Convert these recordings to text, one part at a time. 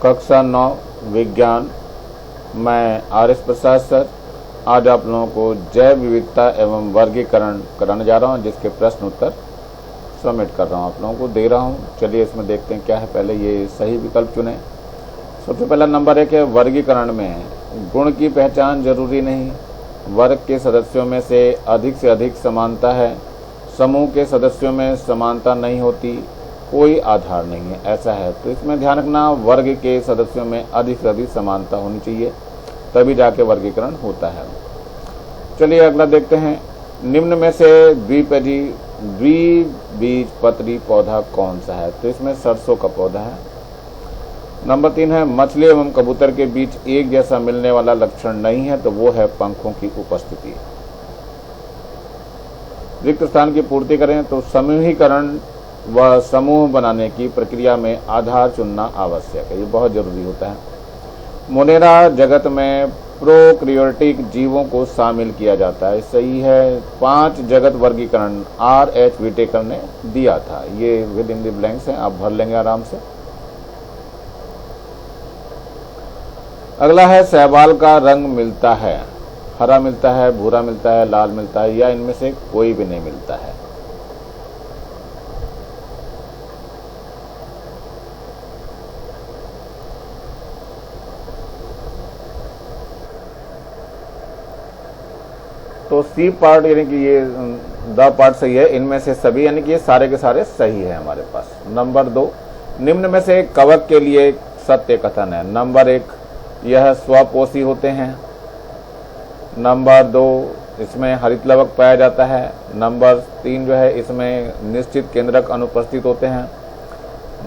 कक्षा 9 विज्ञान। मैं आर एस प्रसाद सर आज आप लोगों को जैव विविधता एवं वर्गीकरण कराने जा रहा हूं, जिसके प्रश्न उत्तर सबमिट कर रहा हूं, आप लोगों को दे रहा हूं। चलिए इसमें देखते हैं क्या है। पहले ये सही विकल्प चुनें। सबसे पहला नंबर 1 है वर्गीकरण में गुण की पहचान जरूरी नहीं, वर्ग के सदस्यों में से अधिक समानता है, समूह के सदस्यों में समानता नहीं होती, कोई आधार नहीं है, ऐसा है। तो इसमें ध्यान रखना वर्ग के सदस्यों में अधिक से अधिक समानता होनी चाहिए, तभी जाके वर्गीकरण होता है। चलिए अगला देखते हैं। निम्न में से द्विबीजपत्री पौधा कौन सा है? तो इसमें सरसों का पौधा है। नंबर 3 है मछली एवं कबूतर के बीच एक जैसा मिलने वाला लक्षण नहीं है, तो वो है पंखों की उपस्थिति। रिक्त स्थान की पूर्ति करें तो समूहीकरण व समूह बनाने की प्रक्रिया में आधार चुनना आवश्यक है, ये बहुत जरूरी होता है। मोनेरा जगत में प्रोक्रियोटिक जीवों को शामिल किया जाता है, सही है। 5 जगत वर्गीकरण R.H. विटेकर ने दिया था, ये विद इन द ब्लैंक्स है, आप भर लेंगे आराम से। अगला है शैवाल का रंग मिलता है, हरा मिलता है, भूरा मिलता है, लाल मिलता है, या इनमें से कोई भी नहीं मिलता है। तो सी पार्ट यानी कि ये द पार्ट सही है, इनमें से सभी यानी कि ये सारे के सारे सही है हमारे पास। नंबर 2 निम्न में से कवक के लिए सत्य कथन है। नंबर 1 यह स्वपोषी होते हैं। नंबर 2 इसमें हरित लवक पाया जाता है। नंबर 3 जो है इसमें निश्चित केंद्रक अनुपस्थित होते हैं।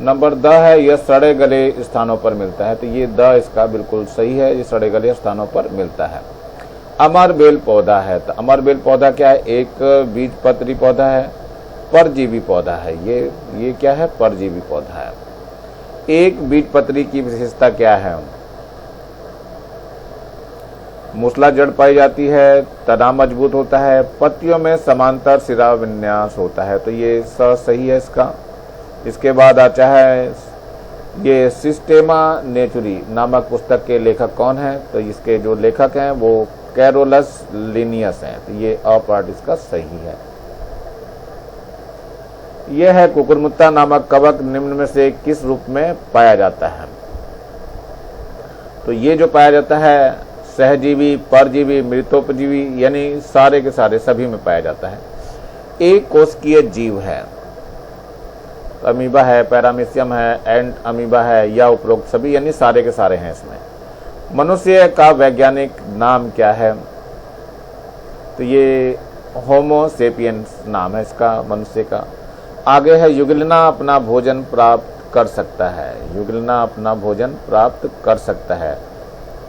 नंबर द है यह सड़े गले स्थानों पर मिलता है, तो ये द इसका बिल्कुल सही है, ये सड़े गले स्थानों पर मिलता है। अमरबेल पौधा है, तो अमरबेल पौधा क्या है? एक बीजपत्री पौधा है, परजीवी पौधा है। ये क्या है? परजीवी पौधा है। एक बीजपत्री की विशेषता क्या है? मूसला जड़ पाई जाती है, तना मजबूत होता है, पत्तियों में समांतर सिरा विन्यास होता है, तो ये सही है इसका। इसके बाद आता है ये सिस्टेमा नेचुरी नामक पुस्तक के लेखक कौन है? तो इसके जो लेखक हैं वो कैरोलस लिनियस हैं, तो ये अ पार्ट इसका सही है। यह है कुकुरमुत्ता नामक कवक निम्न में से किस रूप में पाया जाता है? तो ये जो पाया जाता है सहजीवी, परजीवी, मृतोपजीवी, यानी सारे के सारे सभी में पाया जाता है। एक कोशिकीय जीव है, अमीबा है, पैरामीशियम है, एंट अमीबा है, या उपरोक्त सभी, यानी सारे के सारे हैं इसमें। मनुष्य का वैज्ञानिक नाम क्या है? तो ये होमो सेपियंस नाम है इसका, मनुष्य का। आगे है युगलना अपना भोजन प्राप्त कर सकता है, युगलना अपना भोजन प्राप्त कर सकता है,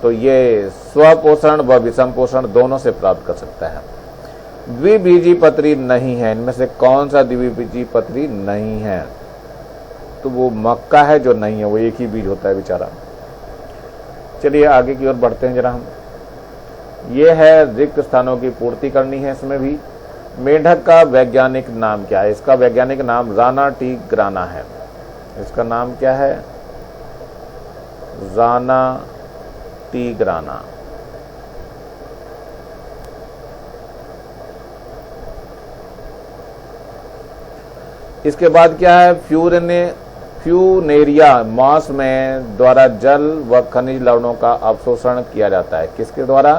तो ये स्वपोषण व विषम पोषण दोनों से प्राप्त कर सकता है। द्विबीजपत्री नहीं है, इनमें से कौन सा द्विबीजपत्री नहीं है? तो वो मक्का है जो नहीं है, वो एक ही बीज होता है बेचारा। चलिए आगे की ओर बढ़ते हैं जरा हम। ये है रिक्त स्थानों की पूर्ति करनी है इसमें भी। मेढक का वैज्ञानिक नाम क्या है? इसका वैज्ञानिक नाम राना टी ग्राना है। इसका नाम क्या है? राना टी ग्राना। इसके बाद क्या है? फ्यूनेरिया मॉस में द्वारा जल व खनिज लवणों का अवशोषण किया जाता है, किसके द्वारा?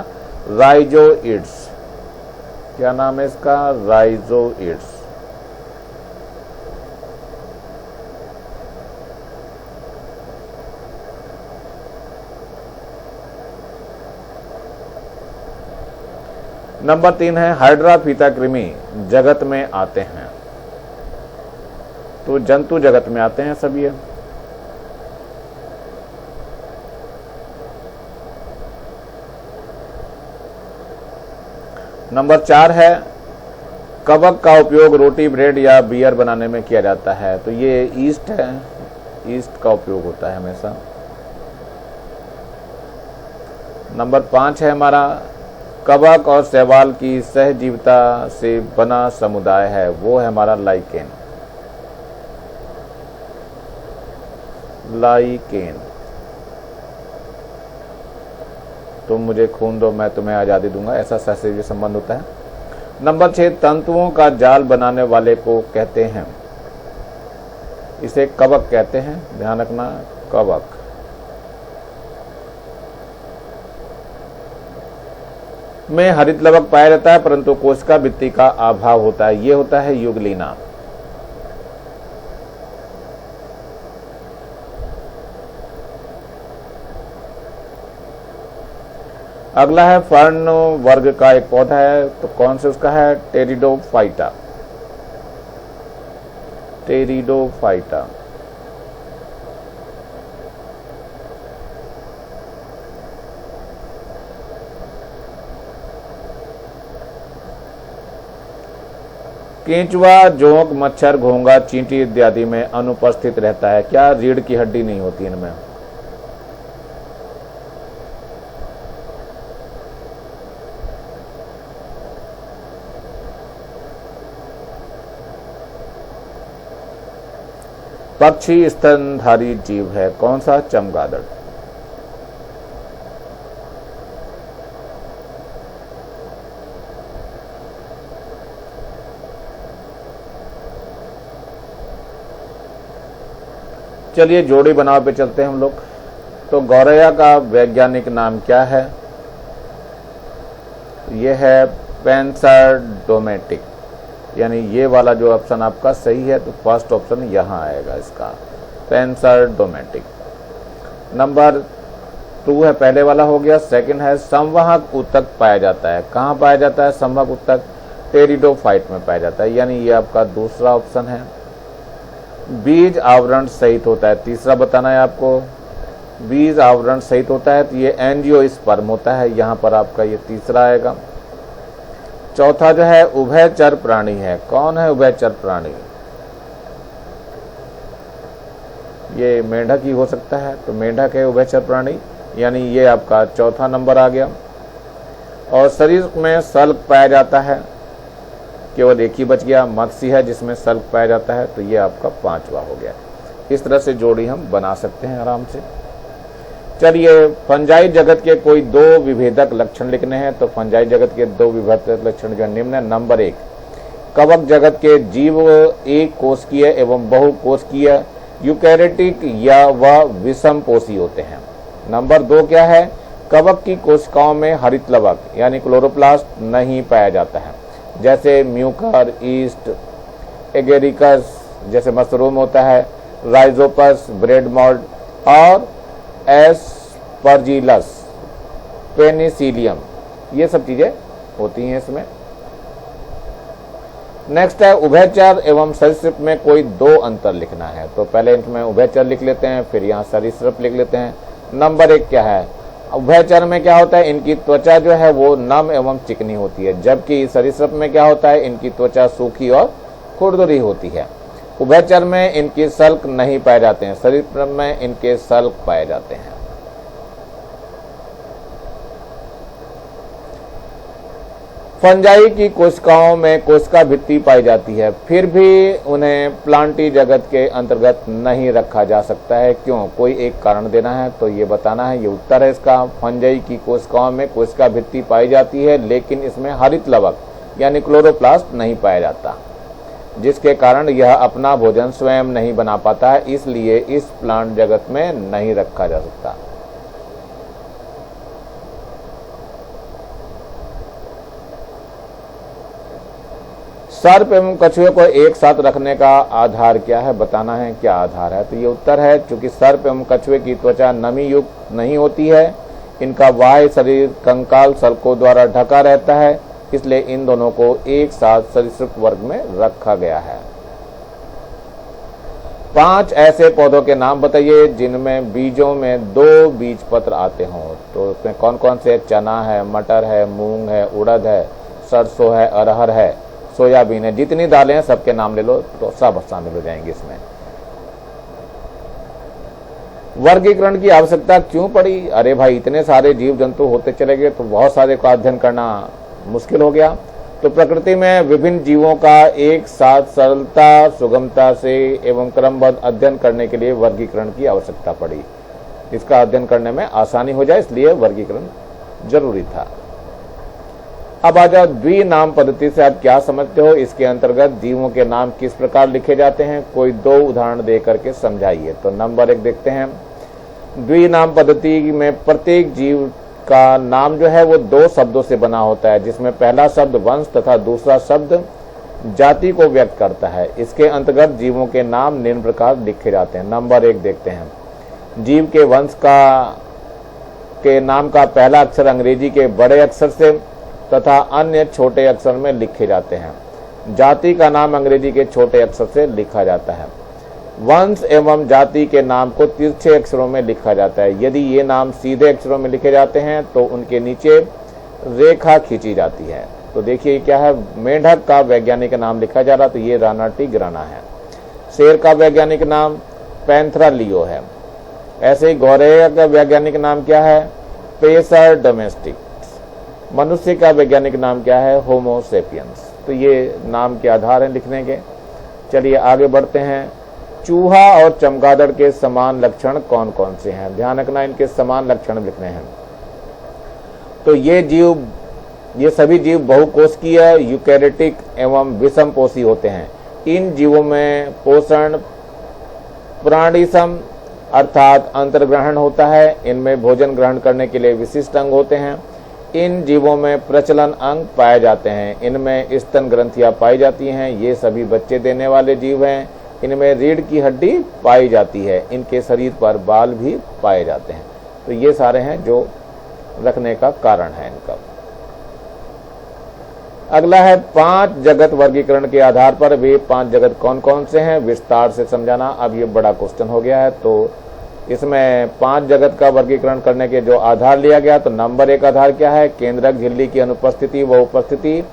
राइजोइड्स। क्या नाम है इसका? राइजोइड्स। नंबर 3 है हाइड्रा फीता कृमि जगत में आते हैं, तो जंतु जगत में आते हैं सभी ये। नंबर 4 है कवक का उपयोग रोटी, ब्रेड या बियर बनाने में किया जाता है, तो ये ईस्ट है, ईस्ट का उपयोग होता है हमेशा। नंबर 5 है हमारा कवक और शैवाल की सहजीविता से बना समुदाय है, वो है हमारा लाइकेन। लाइकेन। 6 तुम मुझे खून दो मैं तुम्हें आज़ादी दूंगा, ऐसा सहसर्गी संबंध होता है। नंबर 6, तंतुओं का जाल बनाने वाले को कहते हैं, इसे कवक कहते हैं, ध्यान रखना, कवक। में हरित लवक पाया जाता है परंतु कोशिका भित्ति का अभाव होता है, ये होता है युगलीना। अगला है फर्न वर्ग का एक पौधा है, तो कौन से उसका है, टेरिडोफाइटा। टेरिडोफाइटा। केंचुआ, जोंक, मच्छर, घोंघा, चींटी इत्यादि में अनुपस्थित रहता है। क्या रीढ़ की हड्डी नहीं होती इनमें? पक्षी स्तनधारी जीव है, कौन सा, चमगादड़। चलिए जोड़ी बनाव पे चलते हैं हम लोग। तो गौरैया का वैज्ञानिक नाम क्या है? यह है पेंसरडोमेटिक, यानी ये वाला जो ऑप्शन आपका सही है, तो फर्स्ट ऑप्शन यहां आएगा इसका, पेंसरडोमेटिक। नंबर 2 है, पहले वाला हो गया। सेकंड है संवाहक ऊतक पाया जाता है, कहां पाया जाता है संवाहक ऊतक? टेरिडोफाइट में पाया जाता है, यानी ये आपका दूसरा ऑप्शन है। बीज आवरण सहित होता है, तीसरा बताना है आपको, बीज आवरण सहित होता है, तो ये एंजियोस्पर्म होता है, यहां पर आपका ये तीसरा आएगा। चौथा जो है उभयचर प्राणी है, कौन है उभयचर प्राणी? ये मेंढक ही हो सकता है, तो मेंढक है उभयचर प्राणी, यानी ये आपका चौथा नंबर आ गया। और शरीर में सल्क पाया जाता है, केवल एक ही बच गया, मत्स्य है जिसमें सल्क पाया जाता है, तो ये आपका 5वां हो गया। इस तरह से जोड़ी हम बना सकते हैं आराम से। चलिए फंजाई जगत के कोई 2 विभेदक लक्षण लिखने हैं, तो फंजाई जगत के 2 विभेदक लक्षण जो निम्न है। नंबर 1, कवक जगत के जीव एक कोशिकीय एवं बहुकोशिकीय यूकैरियोटिक या वह विषम पोषी होते हैं। नंबर 2 क्या है? कवक की कोशिकाओं में हरित लवक यानी क्लोरोप्लास्ट नहीं पाया जाता है, जैसे म्यूकर, ईस्ट, एगेरिकस जैसे मशरूम होता है, राइजोपस, ब्रेड मोल्ड और एस्परजिलस, पेनिसिलियम, ये सब चीजें होती हैं इसमें। नेक्स्ट है उभयचर एवं सरीसृप में कोई 2 अंतर लिखना है, तो पहले इसमें उभयचर लिख लेते हैं, फिर यहाँ सरीसृप लिख लेते हैं। नंबर 1 क्या है? उभयचर में क्या होता है, इनकी त्वचा जो है वो नम एवं चिकनी होती है, जबकि सरीसृप में क्या होता है, इनकी त्वचा सूखी और खुरदुरी होती है। उभयचर में इनके सल्क नहीं पाए जाते हैं, सरीसृप में इनके सल्क पाए जाते हैं। फंजाई की कोशिकाओं में कोशिका भित्ति पाई जाती है, फिर भी उन्हें प्लांटी जगत के अंतर्गत नहीं रखा जा सकता है, क्यों? कोई एक कारण देना है, तो ये बताना है, ये उत्तर है इसका। फंजाई की कोशिकाओं में कोशिका भित्ति पाई जाती है, लेकिन इसमें हरित लवक यानी क्लोरोप्लास्ट नहीं पाया जाता, जिसके कारण यह अपना भोजन स्वयं नहीं बना पाता है, इसलिए इस प्लांट जगत में नहीं रखा जा सकता। सर्प एवं कछुए को एक साथ रखने का आधार क्या है, बताना है क्या आधार है, तो ये उत्तर है, चूंकि सर्प एवं कछुए की त्वचा नमी युक्त नहीं होती है, इनका बाह्य शरीर कंकाल सल्कों द्वारा ढका रहता है, इसलिए इन दोनों को एक साथ सरीसृप वर्ग में रखा गया है। 5 ऐसे पौधों के नाम बताइए जिनमें बीजों में 2 बीज पत्र आते हों, तो उसमें कौन कौन से? चना है, मटर है, मूंग है, उड़द है, सरसों है, अरहर है, सोयाबीन है, जितनी दालें हैं सबके नाम ले लो, तो सब शामिल हो जाएंगे इसमें। वर्गीकरण की आवश्यकता क्यों पड़ी? अरे भाई इतने सारे जीव जंतु होते चले गए तो बहुत सारे का अध्ययन करना मुश्किल हो गया, तो प्रकृति में विभिन्न जीवों का एक साथ सरलता, सुगमता से एवं क्रमबद्ध अध्ययन करने के लिए वर्गीकरण की आवश्यकता पड़ी। इसका अध्ययन करने में आसानी हो जाए, इसलिए वर्गीकरण जरूरी था। अब आ जाओ द्विनाम पद्धति से आप क्या समझते हो। इसके अंतर्गत जीवों के नाम किस प्रकार लिखे जाते हैं, कोई 2 उदाहरण दे करके समझाइए। तो नंबर 1 देखते हैं। द्विनाम पद्धति में प्रत्येक जीव का नाम जो है वो 2 शब्दों से बना होता है, जिसमें पहला शब्द वंश तथा दूसरा शब्द जाति को व्यक्त करता है। इसके अंतर्गत जीवों के नाम निम्न प्रकार लिखे जाते हैं। नंबर 1 देखते हैं। जीव के वंश के नाम का पहला अक्षर अंग्रेजी के बड़े अक्षर से तथा अन्य छोटे अक्षर में लिखे जाते हैं। जाति का नाम अंग्रेजी के छोटे अक्षर से लिखा जाता है। वंश एवं जाति के नाम को तिरछे अक्षरों में लिखा जाता है। यदि ये नाम सीधे अक्षरों में लिखे जाते हैं तो उनके नीचे रेखा खींची जाती है। तो देखिए क्या है, मेंढक का वैज्ञानिक नाम लिखा जा रहा, तो ये रानाटिग्राना है। शेर का वैज्ञानिक नाम पैंथरा लियो है। ऐसे ही गौरैया का वैज्ञानिक नाम क्या है, पेसर डोमेस्टिक। मनुष्य का वैज्ञानिक नाम क्या है, होमो सेपियंस। तो ये नाम के आधार हैं लिखने के। चलिए आगे बढ़ते हैं। चूहा और चमगादड़ के समान लक्षण कौन कौन से हैं, ध्यान रखना, इनके समान लक्षण लिखने हैं। तो ये सभी जीव बहुकोशिकीय, यूकैरियोटिक एवं विषमपोषी होते हैं। इन जीवों में पोषण प्राणिसम अर्थात अंतर्ग्रहण होता है। इनमें भोजन ग्रहण करने के लिए विशिष्ट अंग होते हैं। इन जीवों में प्रचलन अंग पाए जाते हैं। इनमें स्तन ग्रंथियां पाई जाती हैं। ये सभी बच्चे देने वाले जीव हैं। इनमें रीढ़ की हड्डी पाई जाती है। इनके शरीर पर बाल भी पाए जाते हैं। तो ये सारे हैं जो रखने का कारण है इनका। अगला है 5 जगत वर्गीकरण के आधार पर वे 5 जगत कौन कौन से हैं, विस्तार से समझाना। अब ये बड़ा क्वेश्चन हो गया है। तो इसमें 5 जगत का वर्गीकरण करने के जो आधार लिया गया, तो नंबर 1 आधार क्या है, केंद्रक झिल्ली की अनुपस्थिति व उपस्थिति,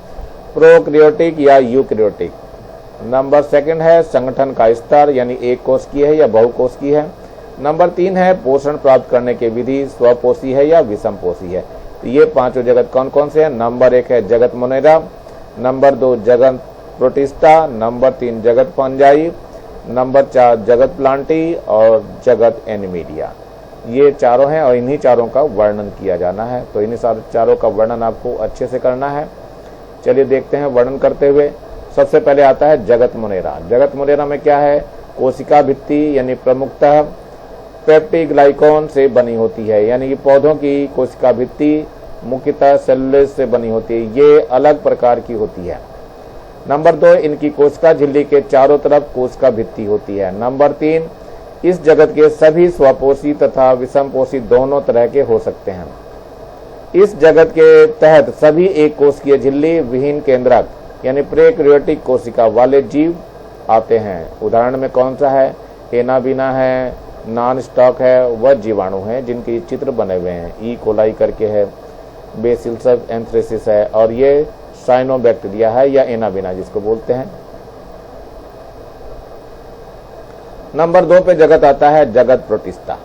प्रोकैरियोटिक या यूकैरियोटिक। नंबर 2 है संगठन का स्तर, यानी एक कोशिकीय है या बहुकोशिकीय है। नंबर 3 है पोषण प्राप्त करने की विधि, स्वपोषी है या विषमपोषी है। तो ये 5 जगत कौन कौन से हैं। नंबर 1 है जगत मोनेरा, नंबर 2 जगत प्रोटिस्टा, नंबर 3 जगत फंजाई, नंबर 4 जगत प्लांटी और जगत एनिमीडिया। ये चारों हैं और इन्हीं चारों का वर्णन किया जाना है। तो इन्हीं चारों का वर्णन आपको अच्छे से करना है। चलिए देखते हैं वर्णन करते हुए। सबसे पहले आता है जगत मोनेरा। जगत मोनेरा में क्या है, कोशिका भित्ति यानी प्रमुखतः पेप्टिग्लाइकॉन से बनी होती है, यानी कि पौधों की कोशिका भित्ति मुख्यतः सेलुलोज से बनी होती है। ये अलग प्रकार की होती है। नंबर 2 इनकी कोशिका झिल्ली के चारों तरफ कोशिका भित्ति होती है। नंबर 3 इस जगत के सभी स्वपोषी तथा विषमपोषी दोनों तरह के हो सकते हैं। इस जगत के तहत सभी एक कोशिकीय झिल्ली विहीन केंद्रक यानी प्रोकैरियोटिक कोशिका वाले जीव आते हैं। उदाहरण में कौन सा है, एनाबीना है, नॉन स्टॉक है, वह जीवाणु हैं जिनके चित्र बने हुए हैं। ई कोलाई करके है, बेसिलस एंथ्रेसिस है और ये साइनोबैक्टीरिया है या एनाबीना जिसको बोलते हैं। नंबर 2 पे जगत आता है जगत प्रोटिस्टा।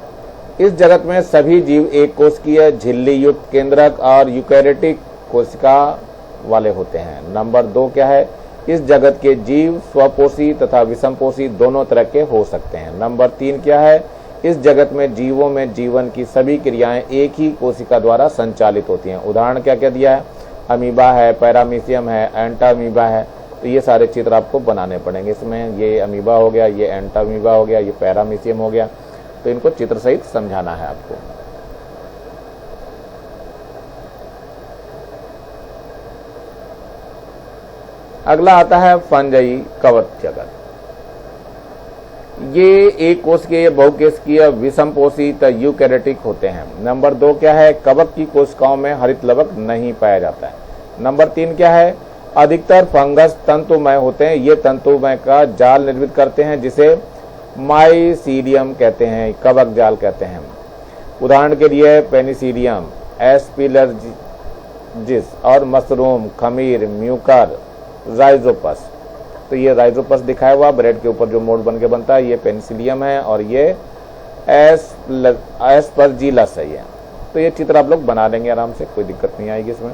इस जगत में सभी जीव एक कोशिकीय झिल्ली युक्त केंद्रक और यूकैरियोटिक कोशिका वाले होते हैं। नंबर 2 क्या है, इस जगत के जीव स्वपोषी तथा विषमपोषी दोनों तरह के हो सकते हैं। नंबर 3 क्या है, इस जगत में जीवों में जीवन की सभी क्रियाएं एक ही कोशिका द्वारा संचालित होती हैं। उदाहरण क्या क्या दिया है, अमीबा है, पैरामीशियम है, एंटामीबा है। तो ये सारे चित्र आपको बनाने पड़ेंगे। इसमें ये अमीबा हो गया, ये एंटामीबा हो गया, ये पैरामीशियम हो गया। तो इनको चित्र सहित समझाना है आपको। अगला आता है फंजाई कवक जगत। ये एक कोशिकीय, बहुकोशिकीय, विषमपोषी यूकैरियोटिक होते हैं। नंबर 2 क्या है, कवक की कोशिकाओं में हरित लवक नहीं पाया जाता है। नंबर 3 क्या है, अधिकतर फंगस तंतुमय होते हैं। ये तंतुमय का जाल निर्मित करते हैं जिसे माइसीडियम कहते हैं, कवक जाल कहते हैं। उदाहरण के लिए पेनिसिडियम, एस्पिलर्जिस और मशरूम, खमीर, म्यूकर, राइजोपस। तो ये राइजोपस दिखाया हुआ ब्रेड के ऊपर जो मोड़ बन के बनता है, ये पेनिसिलियम है और ये एस्परजिलस है ये। तो ये चित्र आप लोग बना लेंगे आराम से, कोई दिक्कत नहीं आएगी इसमें।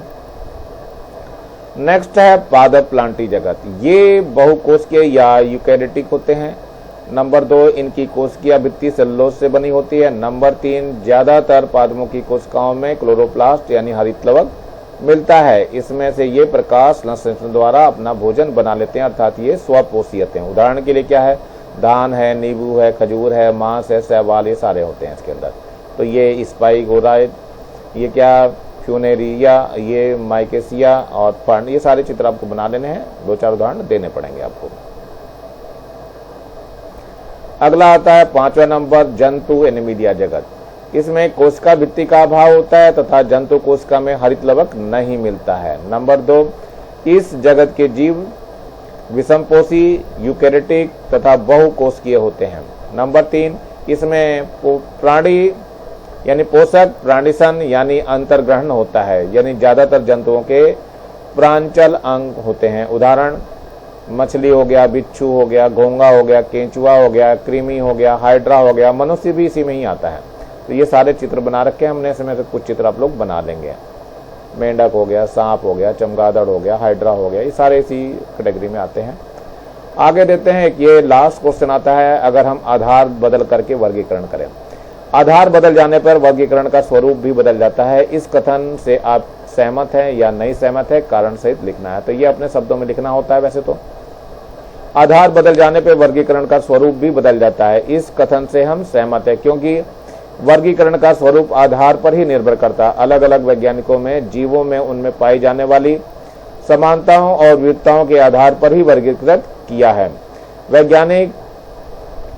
नेक्स्ट है पादप प्लांटी जगत। ये बहुकोशिकीय या यूकैरियोटिक होते हैं। नंबर 2, इनकी कोशिकीय भित्ति सेलुलोज से बनी होती है। नंबर 3, ज्यादातर पादपों की कोशिकाओं में क्लोरोप्लास्ट यानी हरित लवक मिलता है। इसमें से ये प्रकाश संश्लेषण द्वारा अपना भोजन बना लेते हैं, अर्थात ये स्वपोषी होते हैं। उदाहरण के लिए क्या है, धान है, नींबू है, खजूर है, मांस है, शैवाल, ये सारे होते हैं इसके अंदर। तो ये स्पाइगोराइड, ये क्या फ्यूनेरिया, ये माइकेसिया और फंड, ये सारे चित्र आपको बना लेने हैं, 2-4 उदाहरण देने पड़ेंगे आपको। अगला आता है 5वां नंबर, जंतु एनीमिडिया जगत। इसमें कोशिका भित्ति का अभाव होता है तथा जंतु कोशिका में हरित लवक नहीं मिलता है। नंबर 2, इस जगत के जीव विषमपोषी, यूकेरियोटिक तथा बहुकोशिकीय होते हैं। नंबर 3, इसमें प्राणी यानी पोषक प्राणिशन यानी अंतर्ग्रहण होता है, यानी ज्यादातर जंतुओं के प्रांचल अंग होते हैं। उदाहरण मछली हो गया, बिच्छू हो गया, घोंगा हो गया, केंचुआ हो गया, कृमि हो गया, हाइड्रा हो गया, मनुष्य भी इसी में ही आता है। तो ये सारे चित्र बना रखे हैं हमने, इसमें से कुछ चित्र आप लोग बना लेंगे। मेंढक हो गया, सांप हो गया, चमगादड़ हो गया, हाइड्रा हो गया, ये सारे इसी कैटेगरी में आते हैं। आगे देते हैं, ये लास्ट क्वेश्चन आता है, अगर हम आधार बदल करके वर्गीकरण करें। आधार बदल जाने पर वर्गीकरण का स्वरूप भी बदल जाता है। इस कथन से आप सहमत हैं या नहीं सहमत है, कारण सहित लिखना है। तो ये अपने शब्दों में लिखना होता है। वैसे तो आधार बदल जाने पर वर्गीकरण का स्वरूप भी बदल जाता है, इस कथन से हम सहमत है, क्योंकि वर्गीकरण का स्वरूप आधार पर ही निर्भर करता है। अलग अलग वैज्ञानिकों में जीवों में उनमें पाई जाने वाली समानताओं और विविधताओं के आधार पर ही वर्गीकृत किया है। वैज्ञानिक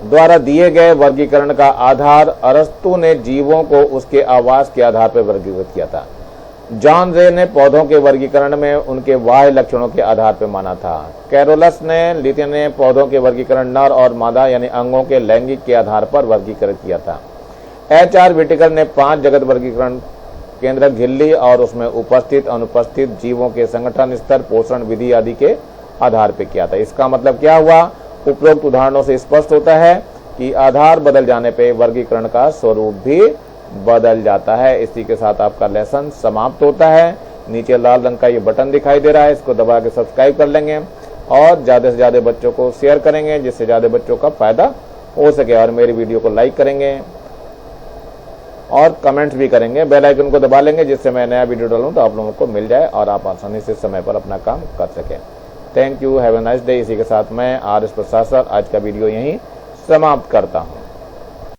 द्वारा दिए गए वर्गीकरण का आधार अरस्तु ने जीवों को उसके आवास के आधार पर वर्गीकृत किया था। जॉन रे ने पौधों के वर्गीकरण में उनके बाह्य लक्षणों के आधार पर माना था। कैरोलस ने पौधों के वर्गीकरण नर और मादा यानी अंगों के लैंगिक के आधार पर वर्गीकृत किया था। HR व्हिटेकर ने 5 जगत वर्गीकरण केंद्र झिल्ली और उसमें उपस्थित अनुपस्थित जीवों के संगठन स्तर, पोषण विधि आदि के आधार पर किया था। इसका मतलब क्या हुआ, उपरोक्त उदाहरणों से स्पष्ट होता है कि आधार बदल जाने पर वर्गीकरण का स्वरूप भी बदल जाता है। इसी के साथ आपका लेसन समाप्त होता है। नीचे लाल रंग का ये बटन दिखाई दे रहा है, इसको दबा के सब्सक्राइब कर लेंगे और ज्यादा से ज्यादा बच्चों को शेयर करेंगे, जिससे ज्यादा बच्चों का फायदा हो सके। और मेरी वीडियो को लाइक करेंगे और कमेंट्स भी करेंगे। बेल आइकन को दबा लेंगे, जिससे मैं नया वीडियो डालूं तो आप लोगों को मिल जाए और आप आसानी से समय पर अपना काम कर सकें। Thank you, have a nice day. इसी के साथ मैं RS प्रसाद सर आज का वीडियो यहीं समाप्त करता हूं।